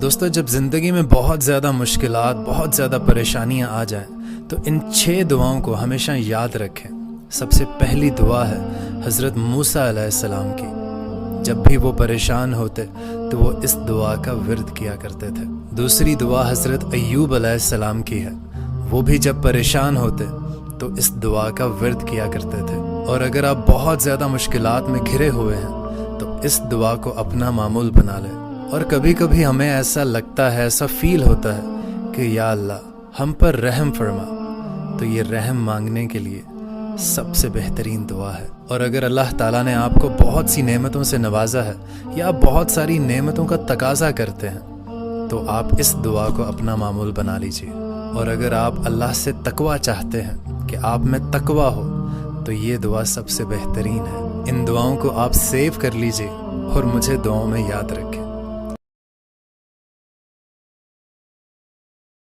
دوستو، جب زندگی میں بہت زیادہ مشکلات، بہت زیادہ پریشانیاں آ جائیں تو ان 6 دعاؤں کو ہمیشہ یاد رکھیں۔ سب سے پہلی دعا ہے حضرت موسیٰ علیہ السلام کی۔ جب بھی وہ پریشان ہوتے تو وہ اس دعا کا ورد کیا کرتے تھے۔ دوسری دعا حضرت ایوب علیہ السلام کی ہے۔ وہ بھی جب پریشان ہوتے تو اس دعا کا ورد کیا کرتے تھے۔ اور اگر آپ بہت زیادہ مشکلات میں گھرے ہوئے ہیں تو اس دعا کو اپنا معمول بنا لیں۔ اور کبھی کبھی ہمیں ایسا لگتا ہے، ایسا فیل ہوتا ہے کہ یا اللہ ہم پر رحم فرما، تو یہ رحم مانگنے کے لیے سب سے بہترین دعا ہے۔ اور اگر اللہ تعالیٰ نے آپ کو بہت سی نعمتوں سے نوازا ہے یا آپ بہت ساری نعمتوں کا تقاضا کرتے ہیں تو آپ اس دعا کو اپنا معمول بنا لیجئے۔ اور اگر آپ اللہ سے تقویٰ چاہتے ہیں کہ آپ میں تقویٰ ہو تو یہ دعا سب سے بہترین ہے۔ ان دعاؤں کو آپ سیو کر لیجئے اور مجھے دعاؤں میں یاد رکھیں۔